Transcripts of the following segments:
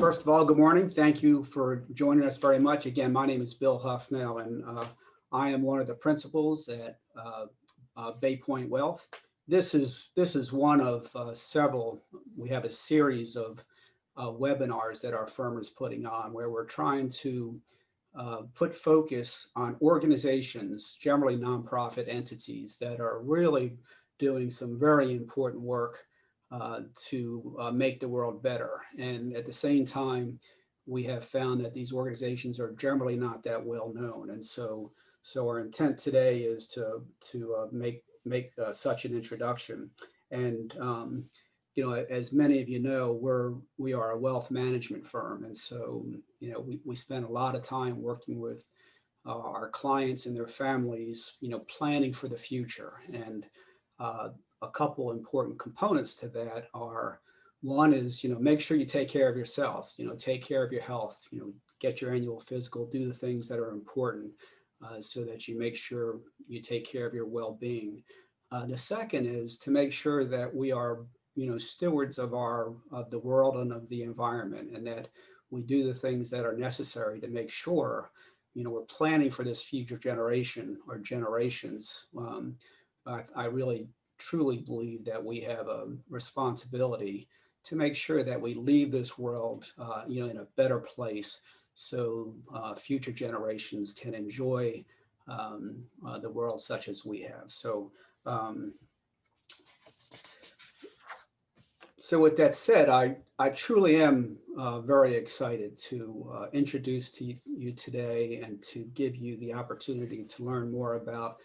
First of all, good morning. Thank you for joining us very much. Again, my name is Bill Huffnell, and I am one of the principals at Bay Point Wealth. This is one of several. We have a series of webinars that our firm is putting on where we're trying to put focus on organizations, generally nonprofit entities, that are really doing some very important work to make the world better. And at the same time, we have found that these organizations are generally not that well known. And so our intent today is to make such an introduction. And you know, as many of you know, we are a wealth management firm, and so you know we spend a lot of time working with our clients and their families, you know, planning for the future. And a couple important components to that are, one is, you know, make sure you take care of yourself, you know, take care of your health, you know, get your annual physical, do the things that are important so that you make sure you take care of your well-being. The second is to make sure that we are, you know, stewards of the world and of the environment, and that we do the things that are necessary to make sure, you know, we're planning for this future generation or generations. I really truly believe that we have a responsibility to make sure that we leave this world, you know, in a better place, so future generations can enjoy the world such as we have. So, so with that said, I truly am very excited to introduce to you today and to give you the opportunity to learn more about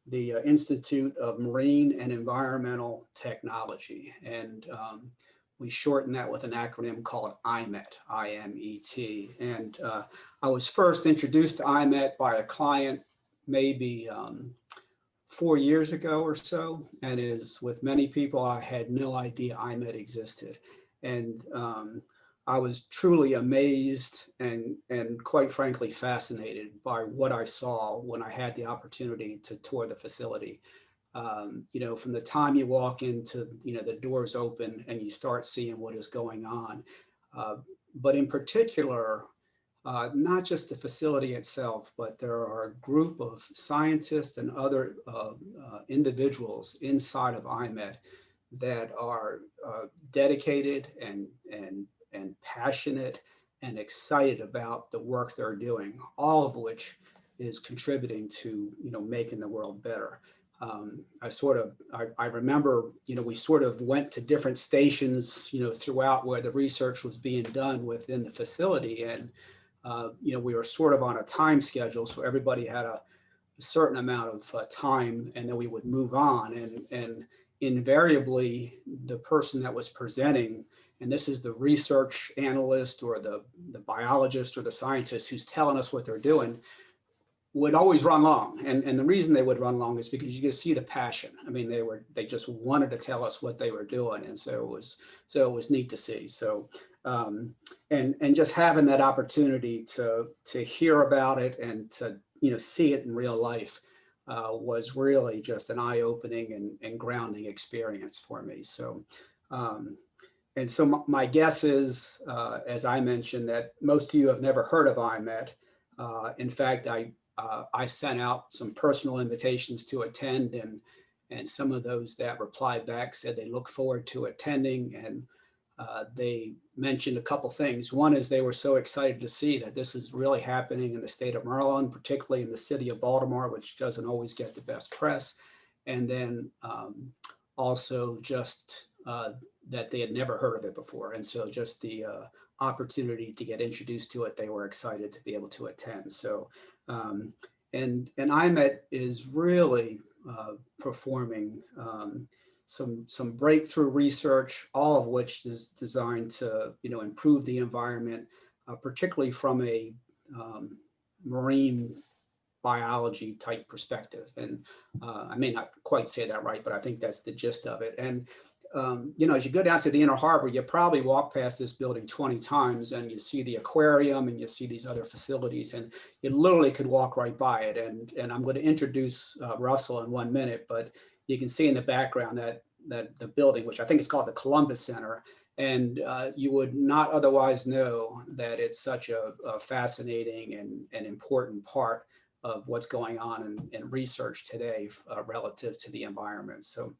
the Institute of Marine and Environmental Technology. And we shorten that with an acronym called IMET, I-M-E-T. And I was first introduced to IMET by a client maybe 4 years ago or so, and as with many people, I had no idea IMET existed. And I was truly amazed and quite frankly fascinated by what I saw when I had the opportunity to tour the facility. You know, from the time you walk into, you know, the doors open and you start seeing what is going on. But in particular, not just the facility itself, but there are a group of scientists and other individuals inside of IMET that are dedicated and passionate and excited about the work they're doing, all of which is contributing to, you know, making the world better. I remember, you know, we sort of went to different stations, you know, throughout where the research was being done within the facility. And, you know, we were sort of on a time schedule. So everybody had a certain amount of time, and then we would move on. And invariably, the person that was presenting, and this is the research analyst or the biologist or the scientist who's telling us what they're doing, would always run long. And the reason they would run long is because you could see the passion. I mean, they just wanted to tell us what they were doing. And so it was neat to see. So, and just having that opportunity to hear about it and to, you know, see it in real life was really just an eye-opening and grounding experience for me. So, and so my guess is, as I mentioned, that most of you have never heard of IMET. In fact, I sent out some personal invitations to attend, and some of those that replied back said they look forward to attending, and they mentioned a couple things. One is they were so excited to see that this is really happening in the state of Maryland, particularly in the city of Baltimore, which doesn't always get the best press. And then also just that they had never heard of it before. And so just the opportunity to get introduced to it, they were excited to be able to attend. So, and IMET is really performing some breakthrough research, all of which is designed to, you know, improve the environment, particularly from a marine biology type perspective. And I may not quite say that right, but I think that's the gist of it. And you know, as you go down to the Inner Harbor, you probably walk past this building 20 times and you see the aquarium and you see these other facilities, and you literally could walk right by it. And I'm going to introduce Russell in 1 minute, but you can see in the background that the building, which I think is called the Columbus Center, And you would not otherwise know that it's such a fascinating and important part of what's going on in research today relative to the environment. So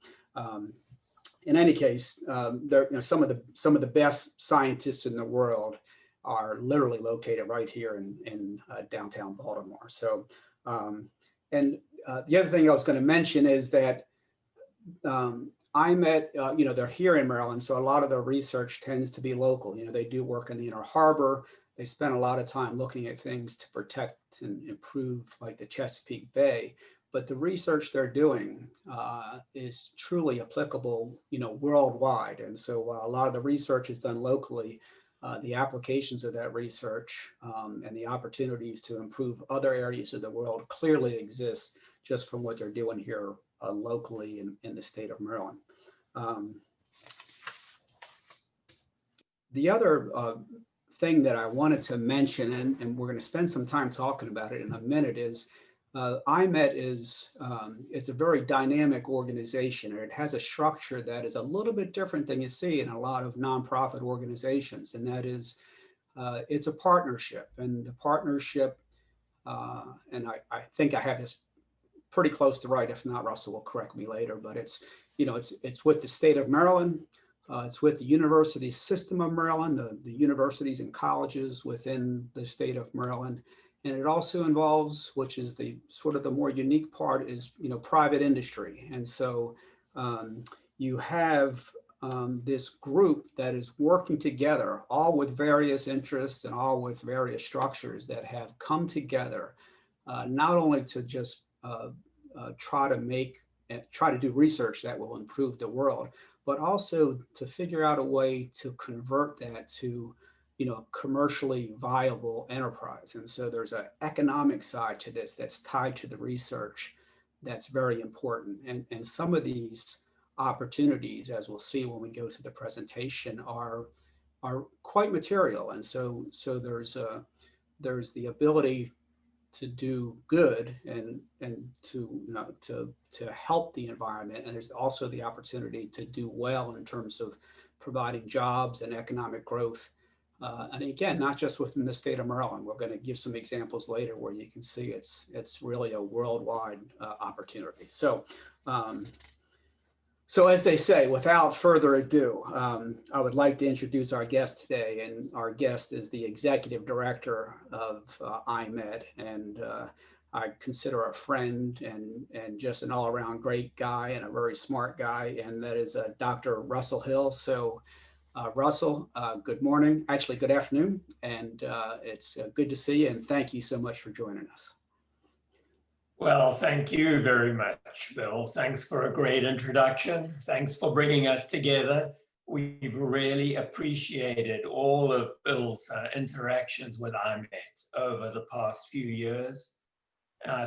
in any case, some of the best scientists in the world are literally located right here in downtown Baltimore. So, and the other thing I was going to mention is that IMET, they're here in Maryland, so a lot of their research tends to be local. They do work in the Inner Harbor. They spend a lot of time looking at things to protect and improve, like the Chesapeake Bay. But the research they're doing is truly applicable, worldwide. And so while a lot of the research is done locally, the applications of that research and the opportunities to improve other areas of the world clearly exist just from what they're doing here locally in the state of Maryland. The other thing that I wanted to mention, and we're going to spend some time talking about it in a minute, is IMET is, it's a very dynamic organization, and it has a structure that is a little bit different than you see in a lot of nonprofit organizations, and that is, it's a partnership, and the partnership, and I think I have this pretty close to right. If not, Russell will correct me later, but it's with the state of Maryland. It's with the university system of Maryland, the universities and colleges within the state of Maryland. And it also involves, which is the sort of the more unique part, is, private industry. And so you have this group that is working together, all with various interests and all with various structures that have come together, not only to just try to do research that will improve the world, but also to figure out a way to convert that to, commercially viable enterprise. And so there's an economic side to this that's tied to the research that's very important. And some of these opportunities, as we'll see when we go through the presentation, are quite material. And so there's the ability to do good and to help the environment, and there's also the opportunity to do well in terms of providing jobs and economic growth, and again, not just within the state of Maryland. We're going to give some examples later where you can see it's really a worldwide opportunity. So as they say, without further ado, I would like to introduce our guest today. And our guest is the executive director of IMET. And I consider a friend and just an all-around great guy and a very smart guy. And that is Dr. Russell Hill. So Russell, good morning, actually good afternoon. And it's good to see you. And thank you so much for joining us. Well, thank you very much, Bill. Thanks for a great introduction. Thanks for bringing us together. We've really appreciated all of Bill's interactions with IMET over the past few years.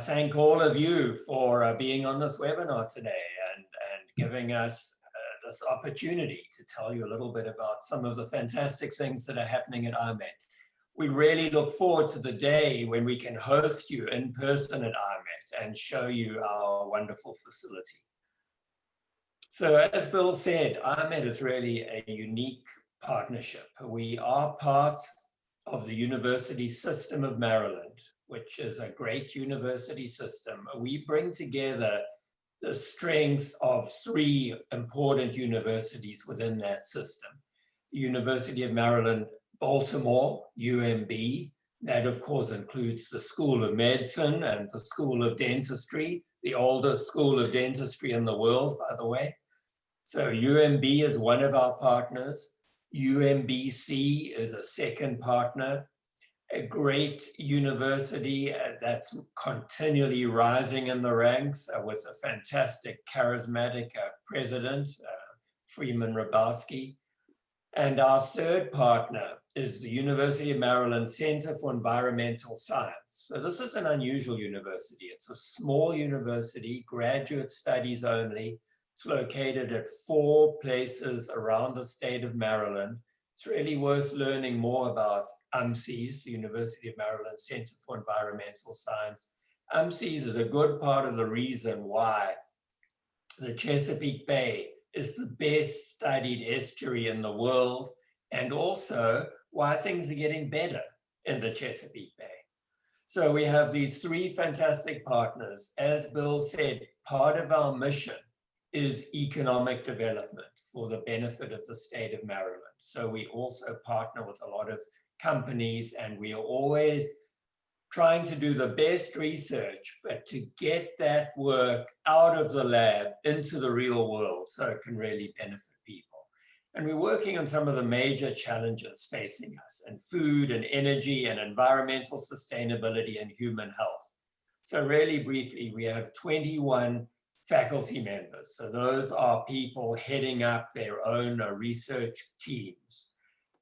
Thank all of you for being on this webinar today and giving us this opportunity to tell you a little bit about some of the fantastic things that are happening at IMET. We really look forward to the day when we can host you in person at IMET and show you our wonderful facility. So as Bill said, IMET is really a unique partnership. We are part of the University System of Maryland, which is a great university system. We bring together the strengths of three important universities within that system. The University of Maryland, Baltimore, UMB, that of course includes the School of Medicine and the School of Dentistry, the oldest school of dentistry in the world, by the way. So UMB is one of our partners. UMBC is a second partner, a great university that's continually rising in the ranks with a fantastic, charismatic president, Freeman Rabowski. And our third partner is the University of Maryland Center for Environmental Science. So this is an unusual university. It's a small university, graduate studies only. It's located at 4 places around the state of Maryland. It's really worth learning more about UMCES, the University of Maryland Center for Environmental Science. UMCES is a good part of the reason why the Chesapeake Bay is the best studied estuary in the world, and also why things are getting better in the Chesapeake Bay. So we have these three fantastic partners. As Bill said, part of our mission is economic development for the benefit of the state of Maryland. So we also partner with a lot of companies, and we are always trying to do the best research, but to get that work out of the lab into the real world so it can really benefit people. And we're working on some of the major challenges facing us in food and energy and environmental sustainability and human health. So really briefly, we have 21 faculty members. So those are people heading up their own research teams.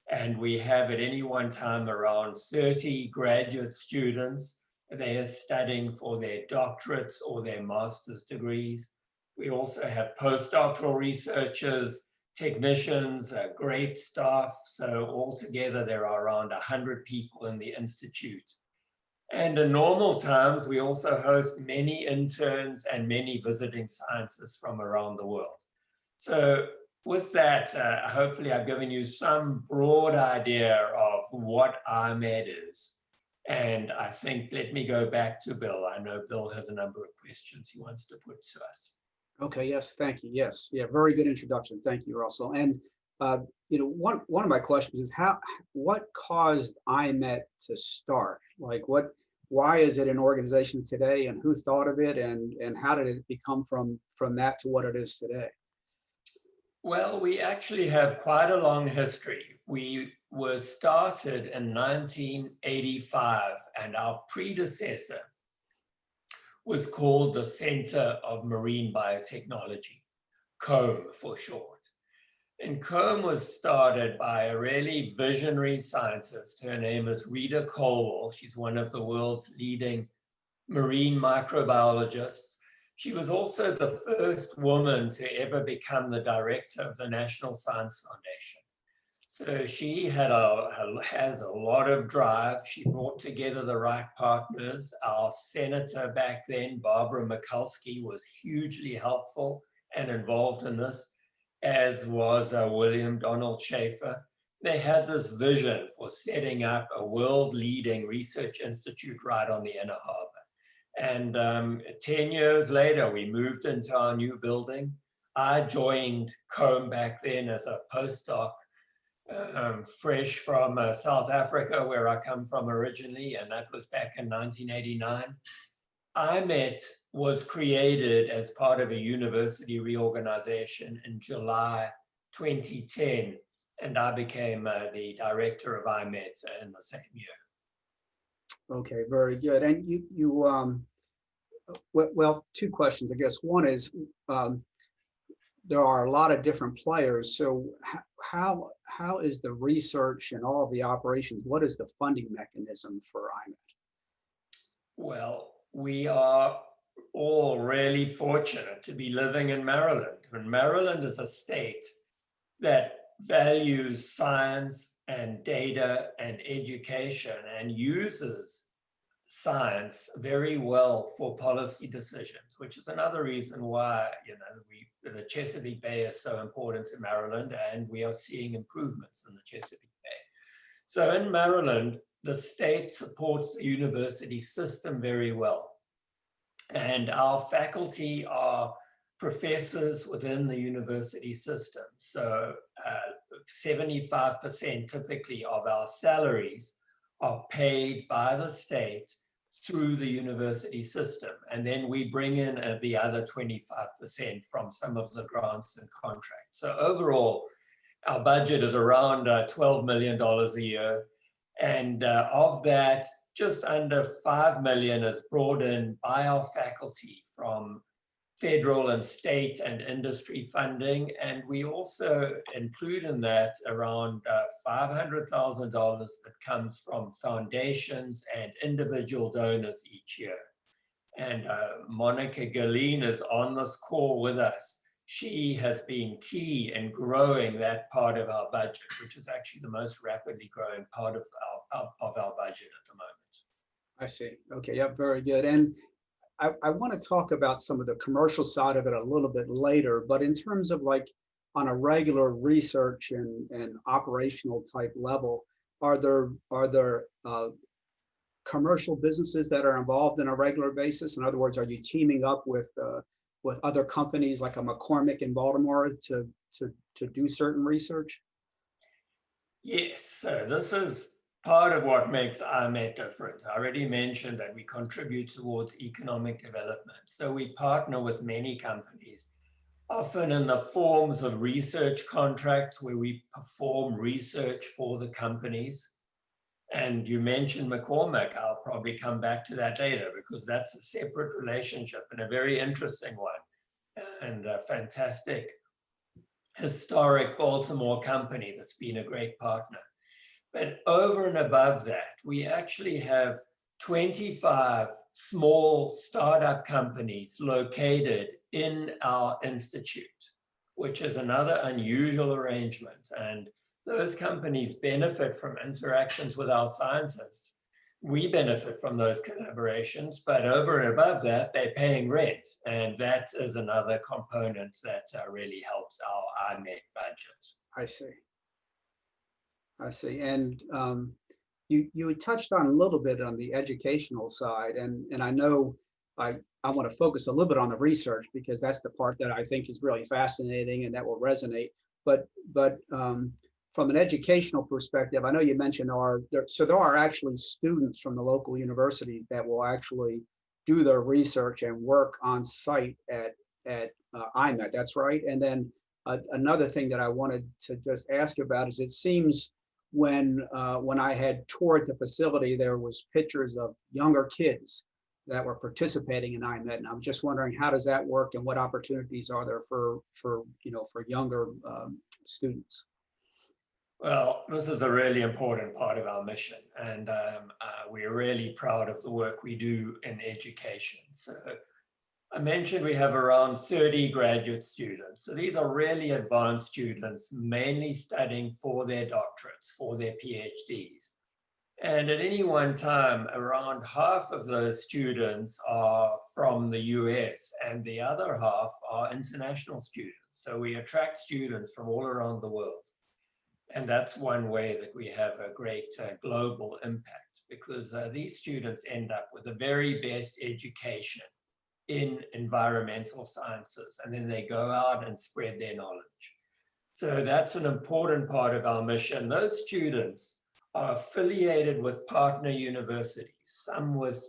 And we have at any one time around 30 graduate students. They are studying for their doctorates or their master's degrees. We also have postdoctoral researchers, technicians, great staff. So altogether there are around 100 people in the Institute. And in normal times, we also host many interns and many visiting scientists from around the world. So with that, hopefully I've given you some broad idea of what IMET is. And I think, let me go back to Bill. I know Bill has a number of questions he wants to put to us. Okay, yes, thank you. Yes, yeah, very good introduction. Thank you, Russell. And one of my questions is what caused IMET to start? Like why is it an organization today, and who thought of it, and how did it become from that to what it is today? Well, we actually have quite a long history. We were started in 1985, and our predecessor was called the Center of Marine Biotechnology, COMB for short. And COMB was started by a really visionary scientist. Her name is Rita Colwell. She's one of the world's leading marine microbiologists. She was also the first woman to ever become the director of the National Science Foundation. So she has a lot of drive. She brought together the right partners. Our senator back then, Barbara Mikulski, was hugely helpful and involved in this, as was William Donald Schaefer. They had this vision for setting up a world-leading research institute right on the Inner Harbor. And 10 years later, we moved into our new building. I joined COMB back then as a postdoc, fresh from South Africa, where I come from originally, and that was back in 1989. IMET was created as part of a university reorganization in July 2010, and I became the director of IMET in the same year. Okay, very good. And well, two questions, I guess. One is, there are a lot of different players. So how is the research and all of the operations, what is the funding mechanism for IMET? Well, we are all really fortunate to be living in Maryland. And Maryland is a state that values science and data and education and uses science very well for policy decisions, which is another reason why the Chesapeake Bay is so important to Maryland, and we are seeing improvements in the Chesapeake Bay. So in Maryland, the state supports the university system very well. And our faculty are professors within the university system. So 75% typically of our salaries are paid by the state through the university system. And then we bring in the other 25% from some of the grants and contracts. So overall, our budget is around $12 million a year. And of that, just under $5 million is brought in by our faculty from federal and state and industry funding. And we also include in that around $500,000 that comes from foundations and individual donors each year. And Monica Galeen is on this call with us. She has been key in growing that part of our budget, which is actually the most rapidly growing part of our budget at the moment. I see. Okay, yeah, very good. And I want to talk about some of the commercial side of it a little bit later, but in terms of like on a regular research and operational type level, are there commercial businesses that are involved in a regular basis? In other words, are you teaming up with other companies like a McCormick in Baltimore to do certain research? Yes, so this is part of what makes IMET different. I already mentioned that we contribute towards economic development. So we partner with many companies, often in the forms of research contracts where we perform research for the companies. And you mentioned McCormick. I'll probably come back to that later because that's a separate relationship and a very interesting one and a fantastic historic Baltimore company that's been a great partner. But over and above that, we actually have 25 small startup companies located in our institute, which is another unusual arrangement. And those companies benefit from interactions with our scientists. We benefit from those collaborations, but over and above that, they're paying rent. And that is another component that really helps our IMET budget. I see. I see. And you had touched on a little bit on the educational side, and I know I want to focus a little bit on the research because that's the part that I think is really fascinating and that will resonate. But from an educational perspective, I know you mentioned there are actually students from the local universities that will actually do their research and work on site at IMET. That's right. And then another thing that I wanted to just ask about is it seems when I had toured the facility, there was pictures of younger kids that were participating in IMET, and I'm just wondering how does that work and what opportunities are there for younger students? Well, this is a really important part of our mission, and we're really proud of the work we do in education. So I mentioned we have around 30 graduate students. So these are really advanced students, mainly studying for their doctorates, for their PhDs. And at any one time, around half of those students are from the US and the other half are international students. So we attract students from all around the world. And that's one way that we have a great global impact because these students end up with the very best education in environmental sciences, and then they go out and spread their knowledge. So that's an important part of our mission. Those students are affiliated with partner universities, some with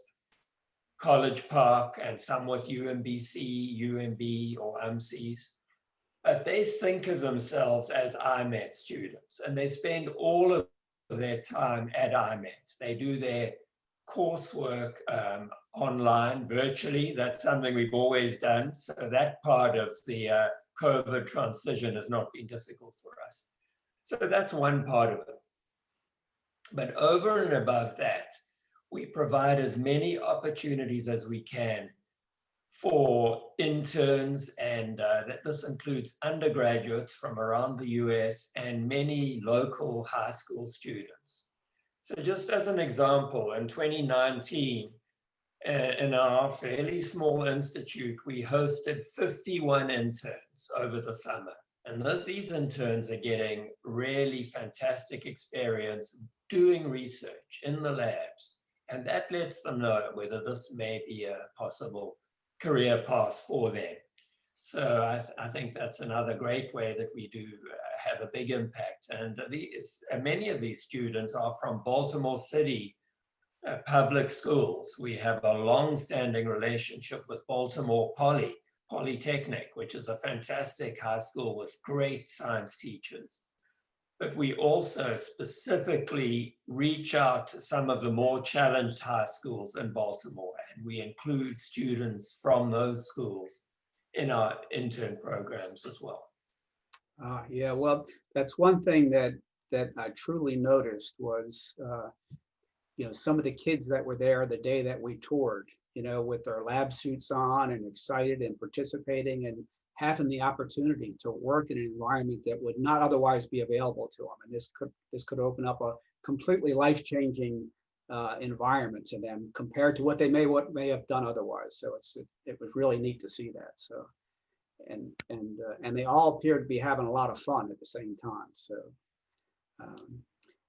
College Park and some with UMBC, UMB, or UMCs. But they think of themselves as IMET students, and they spend all of their time at IMET. They do their coursework online, virtually. That's something we've always done. So that part of the COVID transition has not been difficult for us. So that's one part of it. But over and above that, we provide as many opportunities as we can for interns, and this includes undergraduates from around the US and many local high school students. So just as an example, in 2019, in our fairly small institute, we hosted 51 interns over the summer. And these interns are getting really fantastic experience doing research in the labs. And that lets them know whether this may be a possible career path for them. So I think that's another great way that we do have a big impact. And many of these students are from Baltimore City public schools. We have a long-standing relationship with Baltimore Polytechnic, which is a fantastic high school with great science teachers. But we also specifically reach out to some of the more challenged high schools in Baltimore, and we include students from those schools in our intern programs as well. Yeah, well, that's one thing that I truly noticed was, some of the kids that were there the day that we toured, with their lab suits on and excited and participating and having the opportunity to work in an environment that would not otherwise be available to them. And this could open up a completely life-changing environment to them compared to what they may have done otherwise. So it was really neat to see that. So and they all appear to be having a lot of fun at the same time. So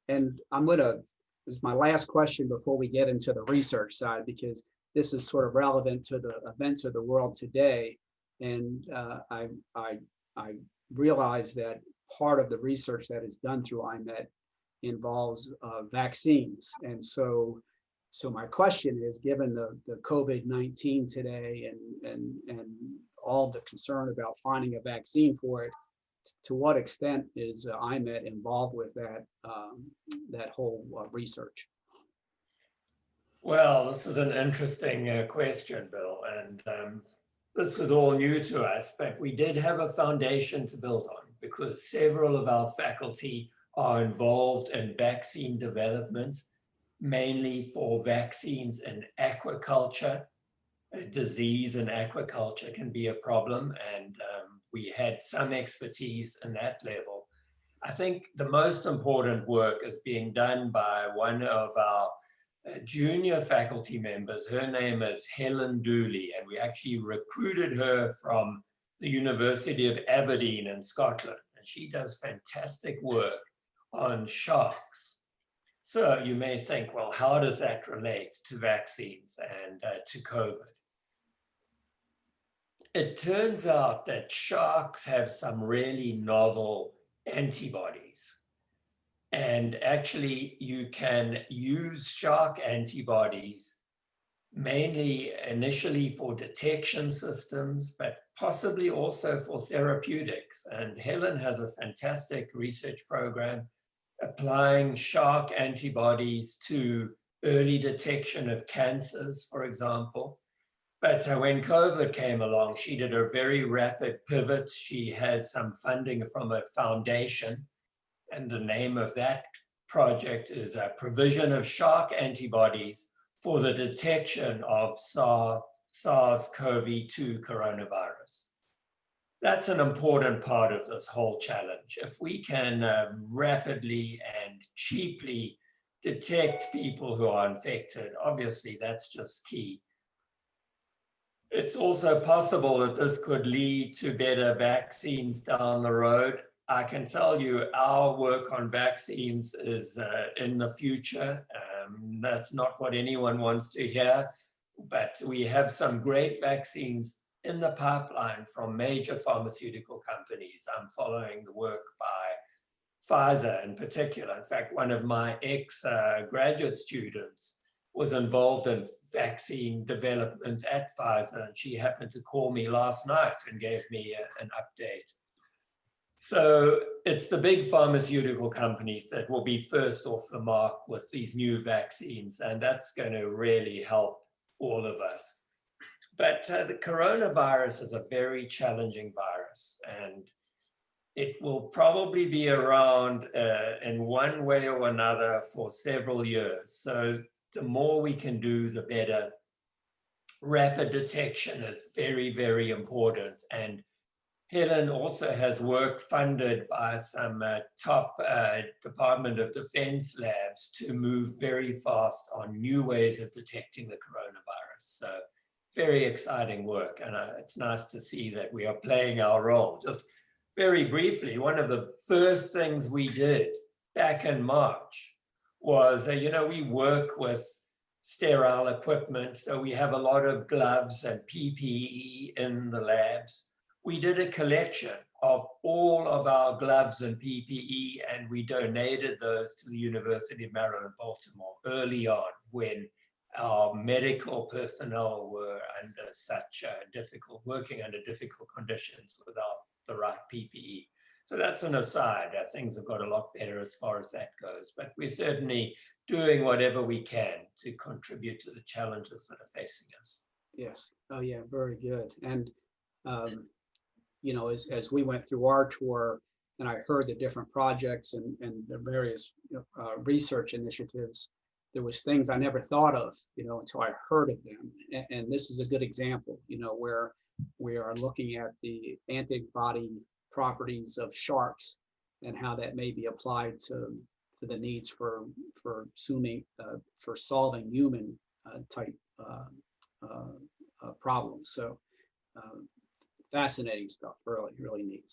and this is my last question before we get into the research side, because this is sort of relevant to the events of the world today. And I realize that part of the research that is done through IMET involves vaccines. And so my question is, given the COVID-19 today and all the concern about finding a vaccine for it, to what extent is IMET involved with that that whole research? Well, this is an interesting question, Bill, and this was all new to us, but we did have a foundation to build on because several of our faculty are involved in vaccine development, mainly for vaccines in aquaculture. A disease in aquaculture can be a problem, and we had some expertise in that level. I think the most important work is being done by one of our junior faculty members. Her name is Helen Dooley, and we actually recruited her from the University of Aberdeen in Scotland, and she does fantastic work on sharks. So you may think, well, how does that relate to vaccines and to COVID? It turns out that sharks have some really novel antibodies. And actually, you can use shark antibodies mainly initially for detection systems, but possibly also for therapeutics. And Helen has a fantastic research program applying shark antibodies to early detection of cancers, for example. But when COVID came along, she did a very rapid pivot. She has some funding from a foundation, and the name of that project is a provision of shark antibodies for the detection of SARS-CoV-2 coronavirus. That's an important part of this whole challenge. If we can rapidly and cheaply detect people who are infected, obviously that's just key. It's also possible that this could lead to better vaccines down the road. I can tell you our work on vaccines is in the future. That's not what anyone wants to hear, but we have some great vaccines in the pipeline from major pharmaceutical companies. I'm following the work by Pfizer in particular. In fact, one of my ex-graduate students was involved in vaccine development at Pfizer, and she happened to call me last night and gave me an update. So it's the big pharmaceutical companies that will be first off the mark with these new vaccines, and that's going to really help all of us. But the coronavirus is a very challenging virus, and it will probably be around in one way or another for several years. So the more we can do, the better. Rapid detection is very, very important. And Helen also has work funded by some top Department of Defense labs to move very fast on new ways of detecting the coronavirus. So very exciting work. And it's nice to see that we are playing our role. Just very briefly, one of the first things we did back in March was, we work with sterile equipment. So we have a lot of gloves and PPE in the labs. We did a collection of all of our gloves and PPE, and we donated those to the University of Maryland, Baltimore early on when our medical personnel were under such working under difficult conditions without the right PPE. So that's an aside. Things have got a lot better as far as that goes, but we're certainly doing whatever we can to contribute to the challenges that are facing us. Yes. Oh, yeah. Very good. And as we went through our tour, and I heard the different projects and the various research initiatives, there was things I never thought of, until I heard of them. And this is a good example, where we are looking at the antibody properties of sharks and how that may be applied to to the needs for solving human type problems. So fascinating stuff, really, really neat.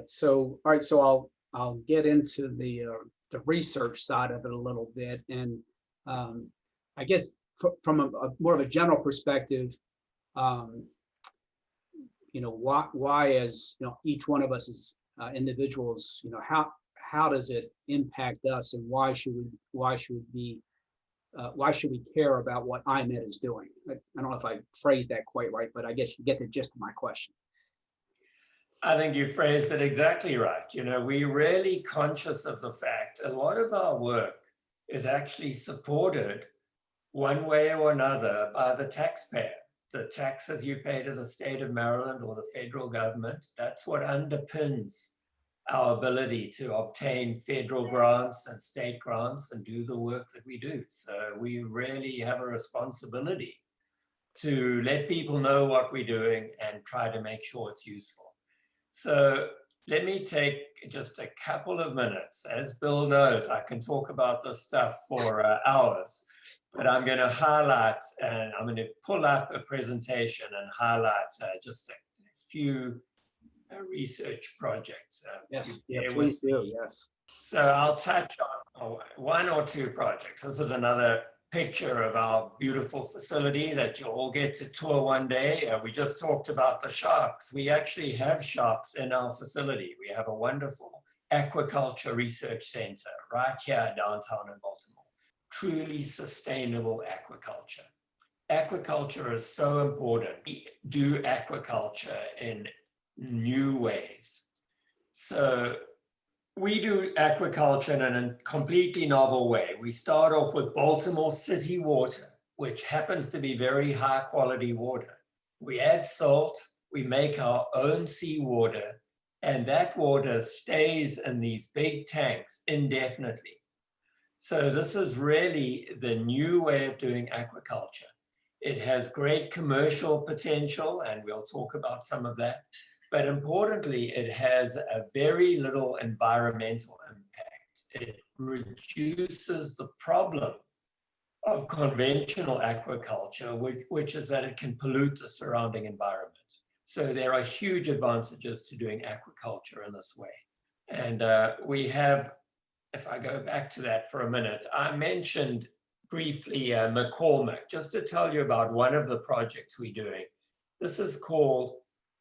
So, all right, so I'll get into the research side of it a little bit, and I guess from a more of a general perspective, why as each one of us as individuals, how does it impact us, and why should we care about what IMET is doing? I don't know if I phrased that quite right, but I guess you get the gist of my question. I think you phrased it exactly right. We're really conscious of the fact a lot of our work is actually supported one way or another by the taxpayer. The taxes you pay to the state of Maryland or the federal government, that's what underpins our ability to obtain federal grants and state grants and do the work that we do. So we really have a responsibility to let people know what we're doing and try to make sure it's useful. So let me take just a couple of minutes. As Bill knows, I can talk about this stuff for hours, but I'm going to highlight, and I'm going to pull up a presentation and highlight just a few research projects. Yes, yeah, please do, yes. So I'll touch on one or two projects. This is another picture of our beautiful facility that you'll all get to tour one day. We just talked about the sharks. We actually have sharks in our facility. We have a wonderful aquaculture research center right here downtown in Baltimore. Truly sustainable aquaculture. Aquaculture is so important. We do aquaculture in new ways. So we do aquaculture in a completely novel way. We start off with Baltimore City water, which happens to be very high quality water. We add salt, we make our own seawater, and that water stays in these big tanks indefinitely. So this is really the new way of doing aquaculture. It has great commercial potential, and we'll talk about some of that. But importantly, it has a very little environmental impact. It reduces the problem of conventional aquaculture, which is that it can pollute the surrounding environment. So there are huge advantages to doing aquaculture in this way. And we have, if I go back to that for a minute, I mentioned briefly McCormick, just to tell you about one of the projects we're doing. This is called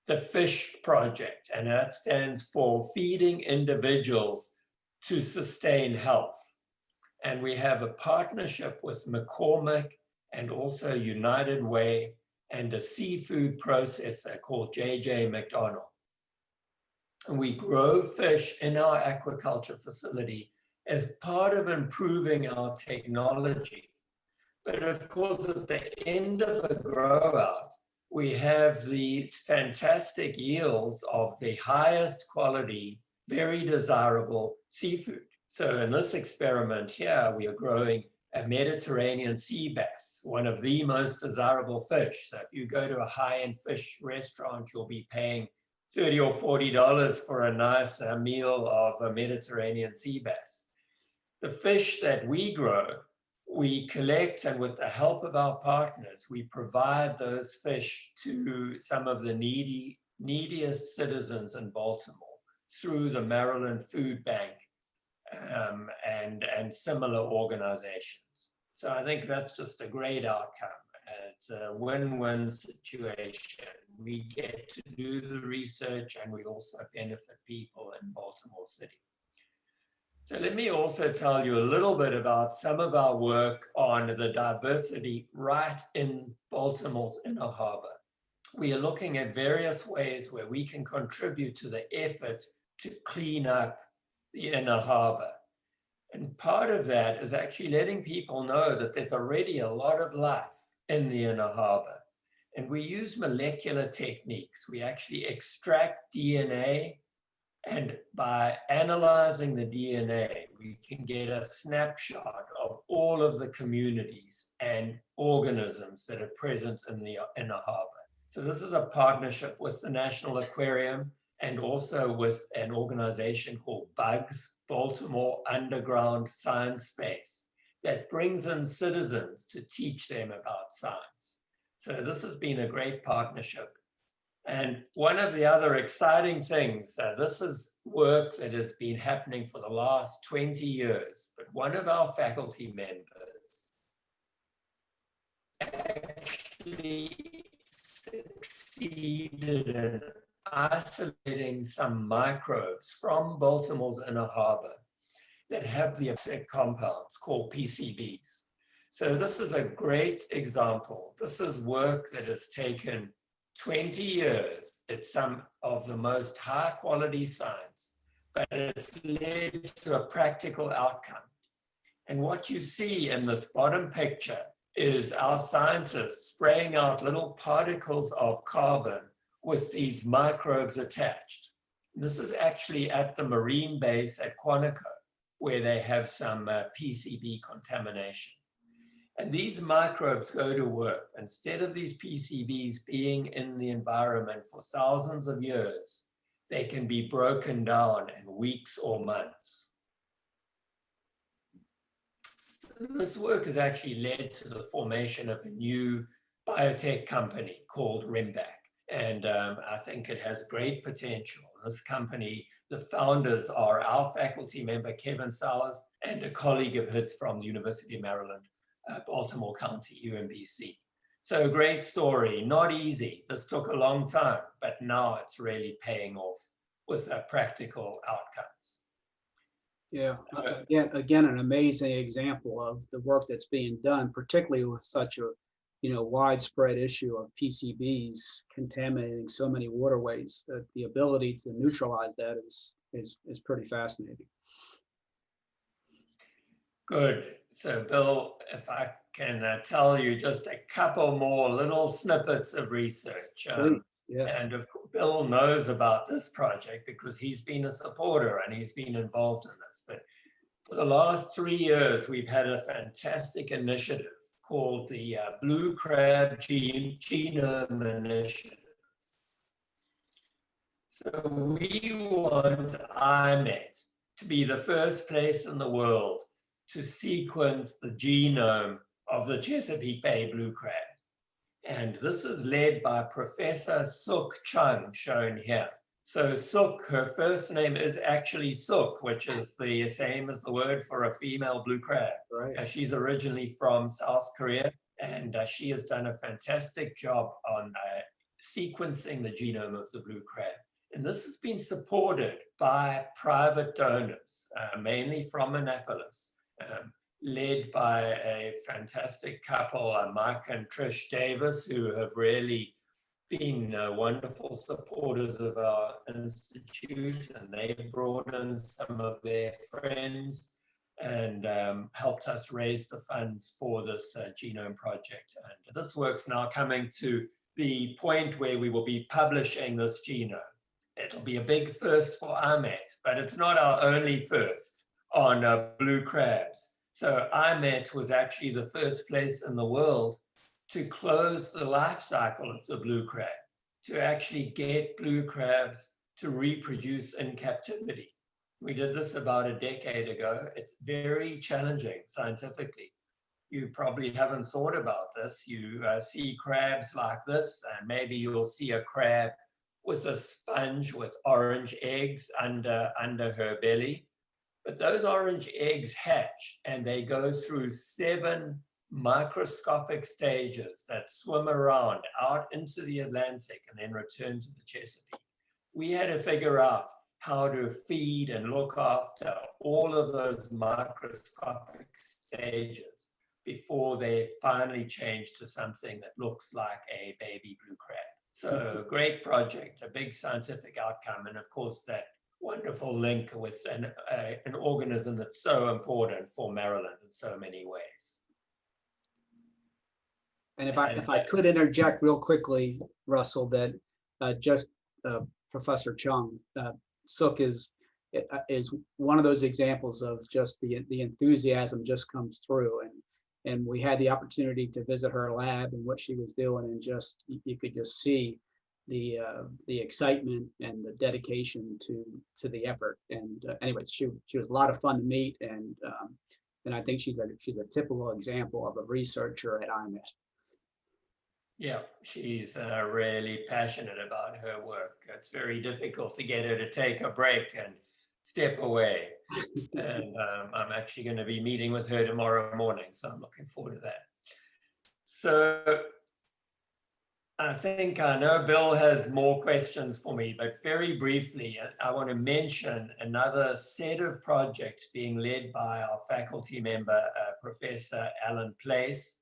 the FISH project, and that stands for Feeding Individuals to Sustain Health. And we have a partnership with McCormick and also United Way and a seafood processor called J.J. McDonald. And we grow fish in our aquaculture facility as part of improving our technology. But of course, at the end of a grow out, we have these fantastic yields of the highest quality, very desirable seafood. So in this experiment here, we are growing a Mediterranean sea bass, one of the most desirable fish. So if you go to a high-end fish restaurant, you'll be paying $30 or $40 for a nice meal of a Mediterranean sea bass. The fish that we grow, we collect, and with the help of our partners, we provide those fish to some of the neediest citizens in Baltimore through the Maryland Food Bank and similar organizations. So I think that's just a great outcome. It's a win-win situation. We get to do the research and we also benefit people in Baltimore City. So let me also tell you a little bit about some of our work on the diversity right in Baltimore's inner harbor. We are looking at various ways where we can contribute to the effort to clean up the inner harbor. And part of that is actually letting people know that there's already a lot of life in the inner harbor. And we use molecular techniques. We actually extract DNA, and by analyzing the DNA, we can get a snapshot of all of the communities and organisms that are present in the inner harbor. So this is a partnership with the National Aquarium. and also with an organization called BUGS, Baltimore Underground Science Space, that brings in citizens to teach them about science. So this has been a great partnership. And one of the other exciting things, this is work that has been happening for the last 20 years, but one of our faculty members actually succeeded in isolating some microbes from Baltimore's inner harbor that have the toxic compounds called PCBs. So this is a great example. This is work that has taken 20 years. It's some of the most high quality science, but it's led to a practical outcome. And what you see in this bottom picture is our scientists spraying out little particles of carbon with these microbes attached. This is actually at the marine base at Quantico, where they have some PCB contamination. And these microbes go to work. Instead of these PCBs being in the environment for thousands of years, they can be broken down in weeks or months. So this work has actually led to the formation of a new biotech company called Rimback. And I think it has great potential. This company, the founders are our faculty member, Kevin Sowers, and a colleague of his from the University of Maryland, Baltimore County, UMBC. So a great story, not easy. This took a long time, but now it's really paying off with practical outcomes. Yeah, again, an amazing example of the work that's being done, particularly with such a widespread issue of PCBs contaminating so many waterways. That the ability to neutralize that is pretty fascinating. Good. So Bill, if I can tell you just a couple more little snippets of research. Yes. And of course, Bill knows about this project because he's been a supporter and he's been involved in this. But for the last 3 years, we've had a fantastic initiative called the Blue Crab Genome Initiative. So we want IMET to be the first place in the world to sequence the genome of the Chesapeake Bay blue crab. And this is led by Professor Suk Chung, shown here. So Suk, her first name is actually Suk, which is the same as the word for a female blue crab. Right. She's originally from South Korea, and she has done a fantastic job on sequencing the genome of the blue crab. And this has been supported by private donors, mainly from Annapolis, led by a fantastic couple, Mike and Trish Davis, who have really been wonderful supporters of our institute, and they brought in some of their friends and helped us raise the funds for this genome project. And this work's now coming to the point where we will be publishing this genome. It'll be a big first for IMET, but it's not our only first on blue crabs. So IMET was actually the first place in the world to close the life cycle of the blue crab, to actually get blue crabs to reproduce in captivity. We did this about a decade ago. It's very challenging scientifically. You probably haven't thought about this. You see crabs like this, and maybe you'll see a crab with a sponge with orange eggs under her belly. But those orange eggs hatch and they go through 7 microscopic stages that swim around out into the Atlantic and then return to the Chesapeake. We had to figure out how to feed and look after all of those microscopic stages before they finally change to something that looks like a baby blue crab. So great project, a big scientific outcome, and of course that wonderful link with an organism that's so important for Maryland in so many ways. And if I could interject real quickly, Russell, that Professor Chung, Suk is one of those examples of just the enthusiasm just comes through, and we had the opportunity to visit her lab and what she was doing, and just you could just see the excitement and the dedication to the effort. And anyways, she was a lot of fun to meet, and I think she's a typical example of a researcher at IMET. Yeah, she's really passionate about her work. It's very difficult to get her to take a break and step away. And I'm actually going to be meeting with her tomorrow morning, so I'm looking forward to that. So I think I know Bill has more questions for me, but very briefly, I want to mention another set of projects being led by our faculty member, Professor Alan Place.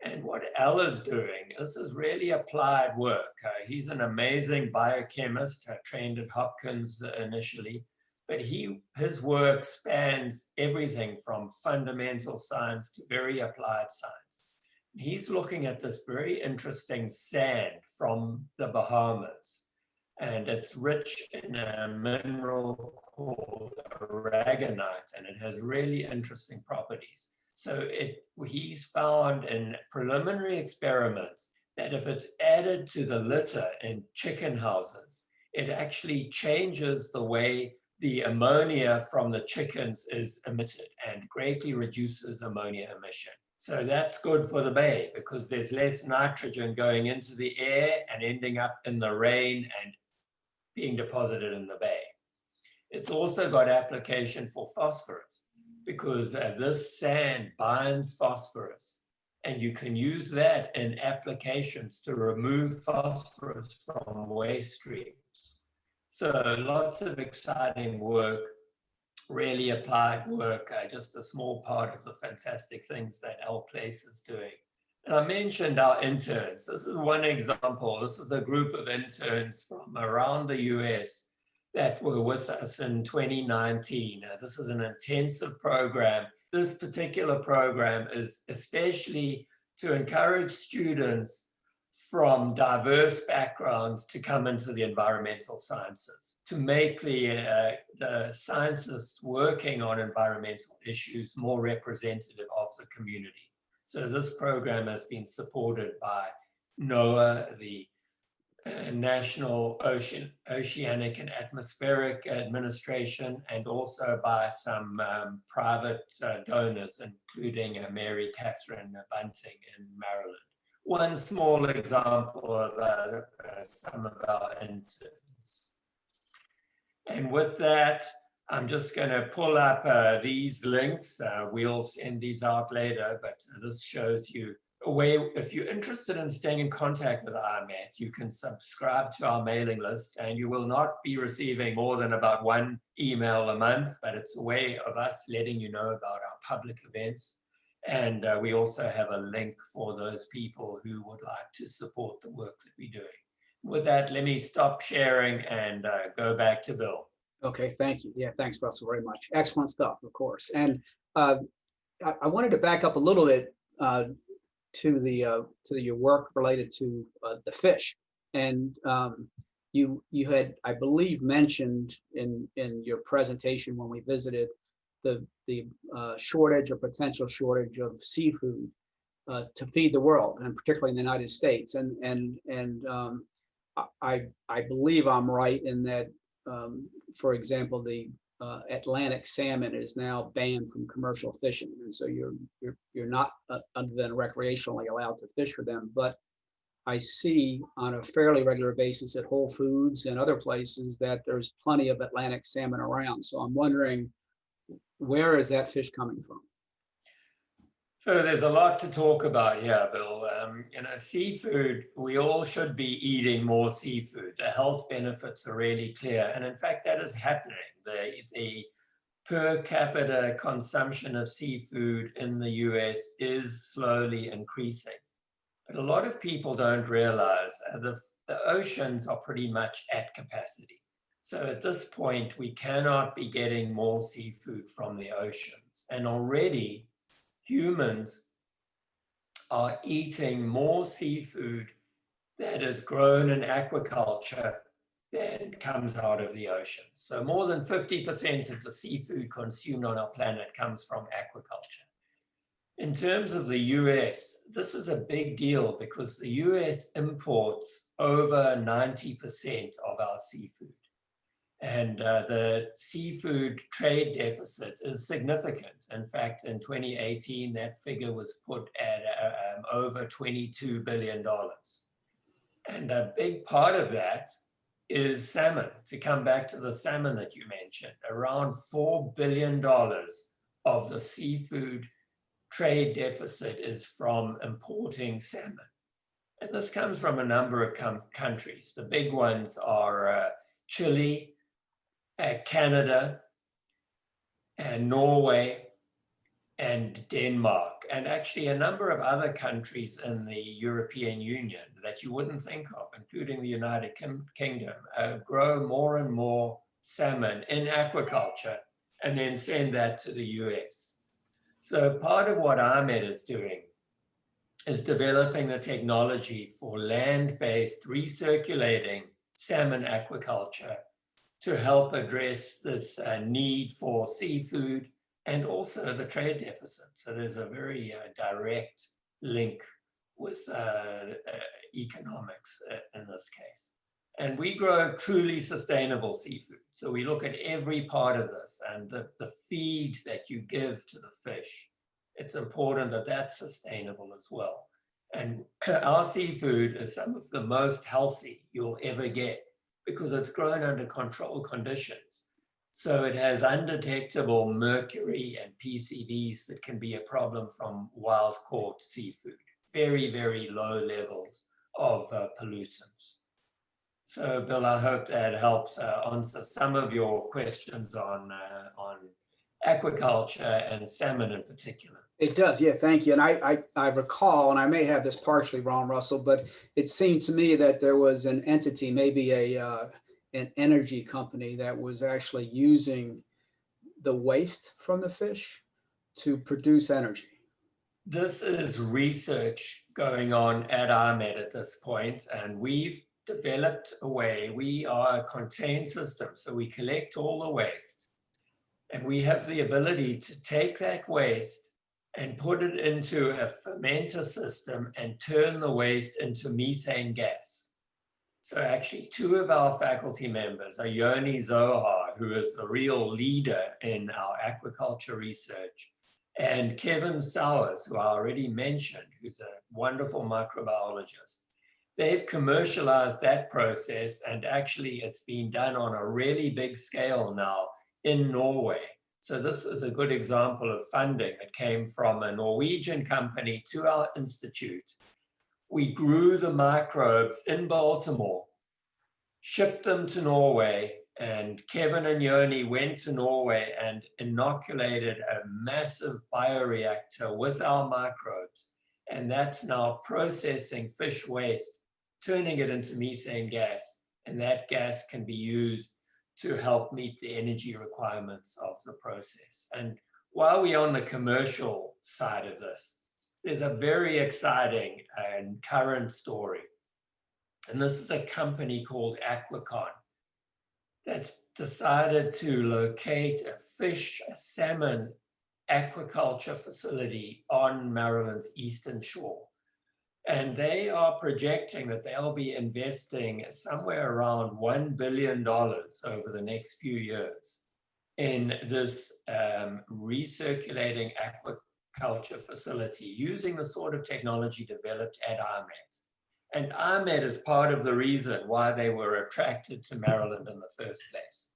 And what Al is doing, this is really applied work. He's an amazing biochemist, trained at Hopkins initially, but his work spans everything from fundamental science to very applied science. He's looking at this very interesting sand from the Bahamas, and it's rich in a mineral called aragonite, and it has really interesting properties. So he's found in preliminary experiments that if it's added to the litter in chicken houses, it actually changes the way the ammonia from the chickens is emitted and greatly reduces ammonia emission. So that's good for the bay because there's less nitrogen going into the air and ending up in the rain and being deposited in the bay. It's also got application for phosphorus, because this sand binds phosphorus, and you can use that in applications to remove phosphorus from waste streams. So lots of exciting work, really applied work, just a small part of the fantastic things that Al Place is doing. And I mentioned our interns. This is one example. This is a group of interns from around the US that were with us in 2019. This is an intensive program. This particular program is especially to encourage students from diverse backgrounds to come into the environmental sciences, to make the scientists working on environmental issues more representative of the community. So this program has been supported by NOAA, the National Oceanic and Atmospheric Administration, and also by some private donors, including Mary Catherine Bunting in Maryland. One small example of some of our interns. And with that, I'm just going to pull up these links. We'll send these out later, but this shows you a way, if you're interested in staying in contact with IMET, you can subscribe to our mailing list, and you will not be receiving more than about one email a month, but it's a way of us letting you know about our public events. And we also have a link for those people who would like to support the work that we're doing. With that, let me stop sharing and go back to Bill. Okay, thank you. Yeah, thanks, Russell, very much. Excellent stuff, of course. And I wanted to back up a little bit to your work related to the fish. And you had, I believe, mentioned in your presentation when we visited the shortage or potential shortage of seafood to feed the world, and particularly in the United States. And I believe I'm right in that, for example, the Atlantic salmon is now banned from commercial fishing, and so you're not other than recreationally allowed to fish for them. But I see on a fairly regular basis at Whole Foods and other places that there's plenty of Atlantic salmon around. So I'm wondering, where is that fish coming from? So there's a lot to talk about here, Bill. Seafood, we all should be eating more seafood. The health benefits are really clear. And in fact, that is happening. The per capita consumption of seafood in the US is slowly increasing. But a lot of people don't realize the oceans are pretty much at capacity. So at this point, we cannot be getting more seafood from the oceans. And already humans are eating more seafood that is grown in aquaculture than comes out of the ocean. So more than 50% of the seafood consumed on our planet comes from aquaculture. In terms of the US, this is a big deal because the US imports over 90% of our seafood. And the seafood trade deficit is significant. In fact, in 2018, that figure was put at over $22 billion. And a big part of that is salmon. To come back to the salmon that you mentioned, around $4 billion of the seafood trade deficit is from importing salmon. And this comes from a number of countries. The big ones are Chile, Canada, and Norway, and Denmark, and actually a number of other countries in the European Union that you wouldn't think of, including the United Kingdom, grow more and more salmon in aquaculture and then send that to the US. So part of what IMET is doing is developing the technology for land-based recirculating salmon aquaculture to help address this need for seafood and also the trade deficit. So there's a very direct link with economics in this case. And we grow truly sustainable seafood. So we look at every part of this and the feed that you give to the fish. It's important that that's sustainable as well. And our seafood is some of the most healthy you'll ever get because it's grown under controlled conditions. So it has undetectable mercury and PCBs that can be a problem from wild caught seafood. Very, very low levels of pollutants. So Bill, I hope that helps answer some of your questions on aquaculture and salmon in particular. It does, yeah, thank you. And I recall, and I may have this partially wrong, Russell, but it seemed to me that there was an entity, maybe an energy company that was actually using the waste from the fish to produce energy. This is research going on at IMET at this point, and we've developed a way. We are a contained system, so we collect all the waste, and we have the ability to take that waste and put it into a fermenter system and turn the waste into methane gas. So actually, two of our faculty members are Yoni Zohar, who is the real leader in our aquaculture research, and Kevin Sowers, who I already mentioned, who's a wonderful microbiologist. They've commercialized that process, and actually it's been done on a really big scale now in Norway. So this is a good example of funding that came from a Norwegian company to our institute. We grew the microbes in Baltimore, shipped them to Norway, and Kevin and Yoni went to Norway and inoculated a massive bioreactor with our microbes. And that's now processing fish waste, turning it into methane gas. And that gas can be used to help meet the energy requirements of the process. And while we're on the commercial side of this, there's a very exciting and current story. And this is a company called Aquacon that's decided to locate a salmon aquaculture facility on Maryland's eastern shore. And they are projecting that they'll be investing somewhere around $1 billion over the next few years in this recirculating aquaculture facility using the sort of technology developed at IMET. And IMET is part of the reason why they were attracted to Maryland in the first place.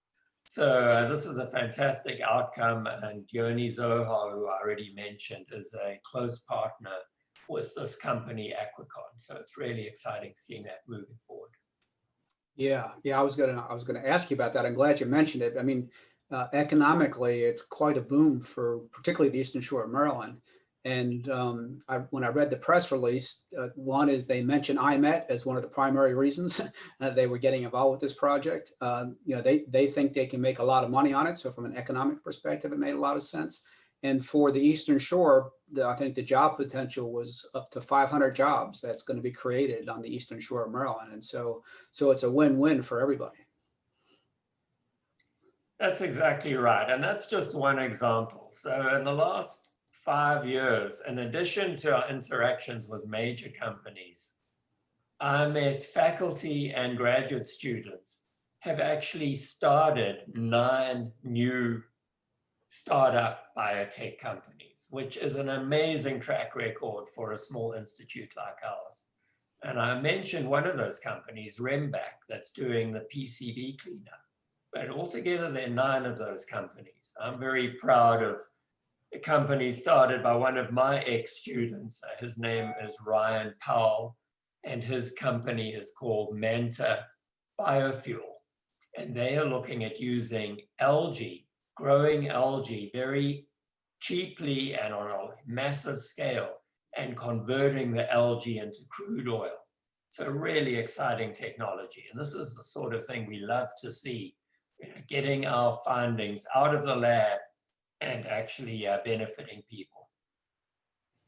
So this is a fantastic outcome, and Yoni Zohar, who I already mentioned, is a close partner with this company, Aquacon. So it's really exciting seeing that moving forward. Yeah, I was gonna ask you about that. I'm glad you mentioned it. I mean, economically, it's quite a boom for particularly the Eastern Shore of Maryland. And when I read the press release, one is they mentioned IMET as one of the primary reasons that they were getting involved with this project. They think they can make a lot of money on it. So from an economic perspective, it made a lot of sense. And for the Eastern Shore, I think the job potential was up to 500 jobs that's going to be created on the Eastern Shore of Maryland. And so it's a win-win for everybody. That's exactly right. And that's just one example. So in the last 5 years, in addition to our interactions with major companies, IMET faculty and graduate students have actually started 9 new startup biotech companies, which is an amazing track record for a small institute like ours. And I mentioned one of those companies, Remback, that's doing the PCB cleanup. But altogether, there are 9 of those companies. I'm very proud of a company started by one of my ex-students. His name is Ryan Powell, and his company is called Manta Biofuel. And they are looking at using algae, growing algae very cheaply and on a massive scale, and converting the algae into crude oil. So really exciting technology. And this is the sort of thing we love to see, getting our findings out of the lab and actually benefiting people.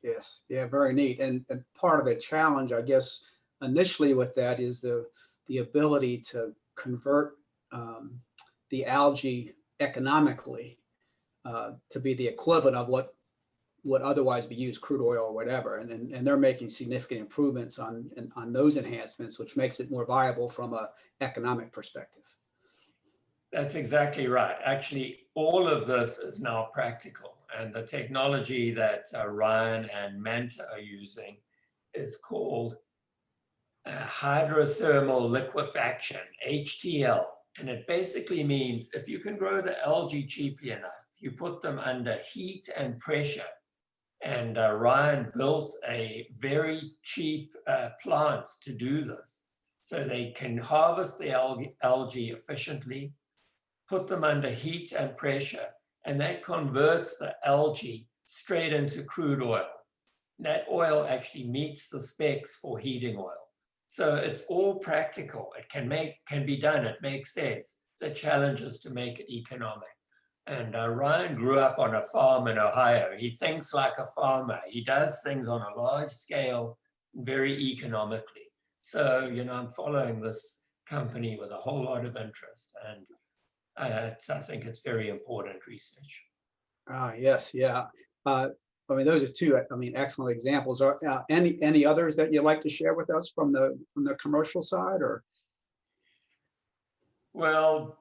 Yes, yeah, very neat. And part of the challenge, I guess, initially with that is the ability to convert the algae economically to be the equivalent of what would otherwise be used, crude oil or whatever. And they're making significant improvements on those enhancements, which makes it more viable from an economic perspective. That's exactly right. Actually, all of this is now practical. And the technology that Ryan and Manta are using is called hydrothermal liquefaction, HTL. And it basically means if you can grow the algae cheaply enough, you put them under heat and pressure. And Ryan built a very cheap plant to do this. So they can harvest the algae efficiently, put them under heat and pressure, and that converts the algae straight into crude oil. That oil actually meets the specs for heating oil. So it's all practical. It can be done. It makes sense. The challenge is to make it economic. And Ryan grew up on a farm in Ohio. He thinks like a farmer. He does things on a large scale, very economically. So, I'm following this company with a whole lot of interest. And I think it's very important research. Yes, yeah. I mean, those are two, excellent examples. Are any others that you'd like to share with us from the commercial side, or? Well,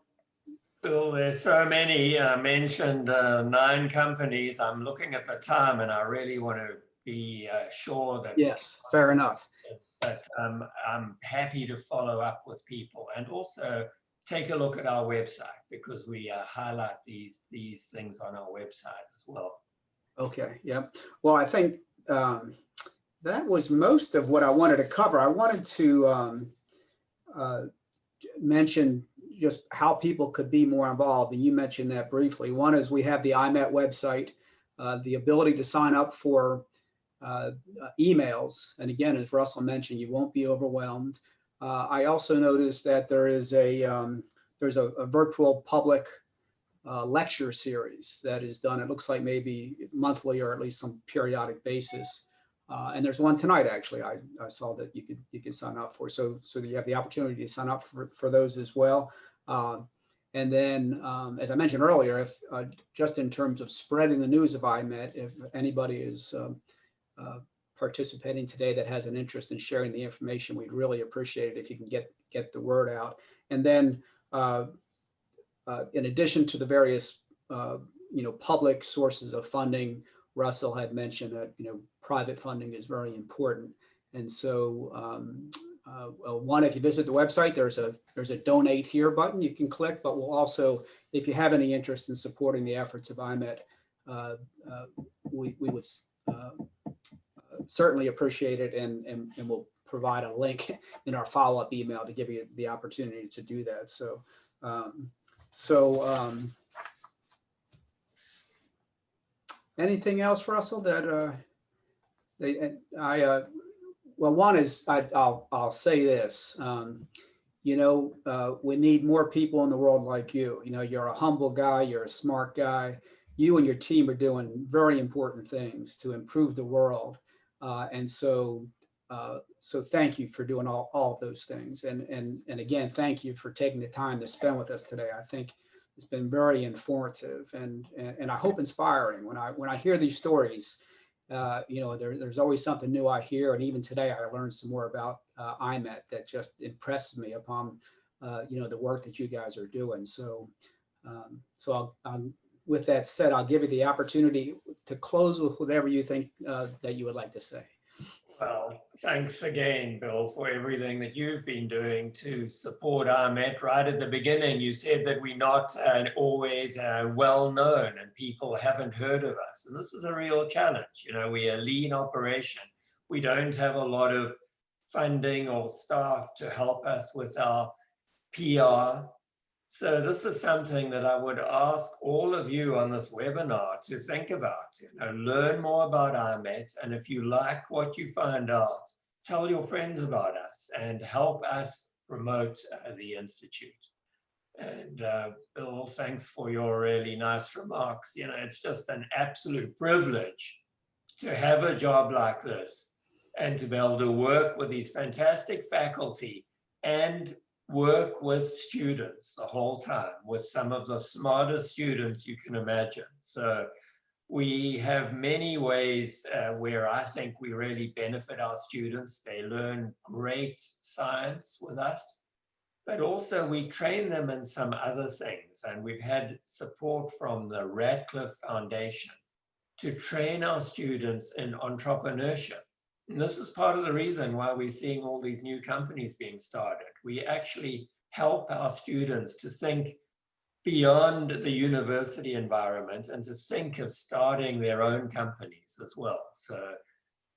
Bill, there's so many. I mentioned 9 companies. I'm looking at the time, and I really want to be sure that. Yes, fair enough. But I'm happy to follow up with people, and also take a look at our website, because we highlight these things on our website as well. Okay, yeah. Well, I think that was most of what I wanted to cover. I wanted to mention just how people could be more involved, and you mentioned that briefly. One is we have the IMET website, the ability to sign up for emails. And again, as Russell mentioned, you won't be overwhelmed. I also noticed that there is there's a virtual public lecture series that is done. It looks like maybe monthly or at least some periodic basis. And there's one tonight, actually. I saw that you could sign up for. So you have the opportunity to sign up for those as well. And then, as I mentioned earlier, if just in terms of spreading the news of IMET, if anybody is participating today that has an interest in sharing the information, we'd really appreciate it if you can get the word out. And then, in addition to the various public sources of funding, Russell had mentioned that private funding is very important. And so one, if you visit the website, there's a donate here button you can click, but we'll also, if you have any interest in supporting the efforts of IMET, we would certainly appreciate it, and we'll provide a link in our follow-up email to give you the opportunity to do that. So anything else, Russell, that well, one is I'll say this, we need more people in the world like you. You're a humble guy, you're a smart guy. You and your team are doing very important things to improve the world. And so thank you for doing all of those things. And again, thank you for taking the time to spend with us today. I think it's been very informative and I hope inspiring. When I hear these stories, there's always something new I hear. And even today, I learned some more about IMET that just impressed me upon, the work that you guys are doing. So, with that said, I'll give you the opportunity to close with whatever you think that you would like to say. Well, thanks again, Bill, for everything that you've been doing to support IMET. Right at the beginning, you said that we're not always well known and people haven't heard of us. And this is a real challenge. We're a lean operation. We don't have a lot of funding or staff to help us with our PR. So this is something that I would ask all of you on this webinar to think about, learn more about IMET. And if you like what you find out, tell your friends about us and help us promote the Institute. And Bill, thanks for your really nice remarks. It's just an absolute privilege to have a job like this and to be able to work with these fantastic faculty and work with students the whole time, with some of the smartest students you can imagine. So we have many ways where I think we really benefit our students. They learn great science with us, but also we train them in some other things. And we've had support from the Radcliffe Foundation to train our students in entrepreneurship. And this is part of the reason why we're seeing all these new companies being started. We actually help our students to think beyond the university environment and to think of starting their own companies as well. So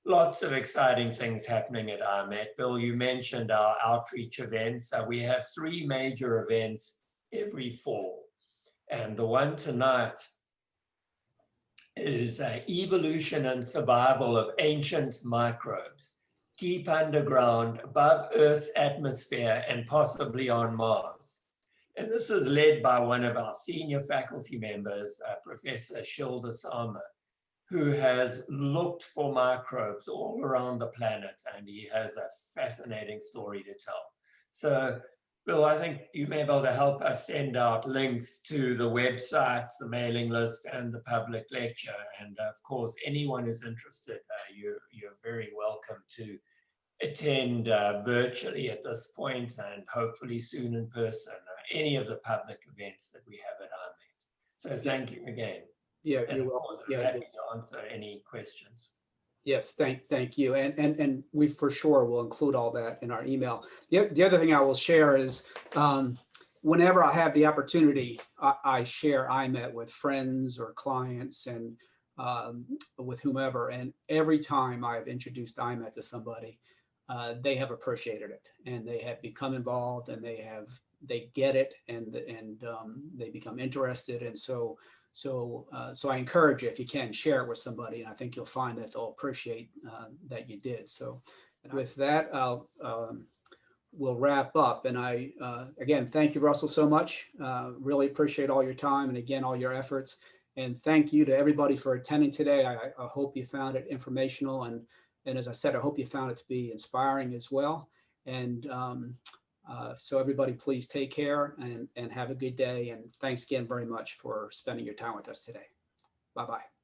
lots of exciting things happening at IMET. Bill, you mentioned our outreach events. We have 3 major events every fall. And the one tonight is evolution and survival of ancient microbes, deep underground, above Earth's atmosphere, and possibly on Mars. And this is led by one of our senior faculty members, Professor Shilda Sama, who has looked for microbes all around the planet, and he has a fascinating story to tell. So Bill, I think you may be able to help us send out links to the website, the mailing list, and the public lecture. And of course, anyone who's interested, you're very welcome to attend virtually at this point, and hopefully soon in person, any of the public events that we have at IMET. So thank you again. Yeah, and you're of welcome. course, I'm happy to answer any questions. Yes, thank you. And we for sure will include all that in our email. The other thing I will share is whenever I have the opportunity, I share IMET with friends or clients and with whomever. And every time I've introduced IMET to somebody, they have appreciated it and they have become involved and they get it and they become interested. And so I encourage you, if you can, share it with somebody, and I think you'll find that they'll appreciate that you did. So with that, we'll wrap up. And I, again, thank you, Russell, so much. Really appreciate all your time and again, all your efforts. And thank you to everybody for attending today. I hope you found it informational. And as I said, I hope you found it to be inspiring as well. And so everybody, please take care and have a good day. And thanks again very much for spending your time with us today. Bye-bye.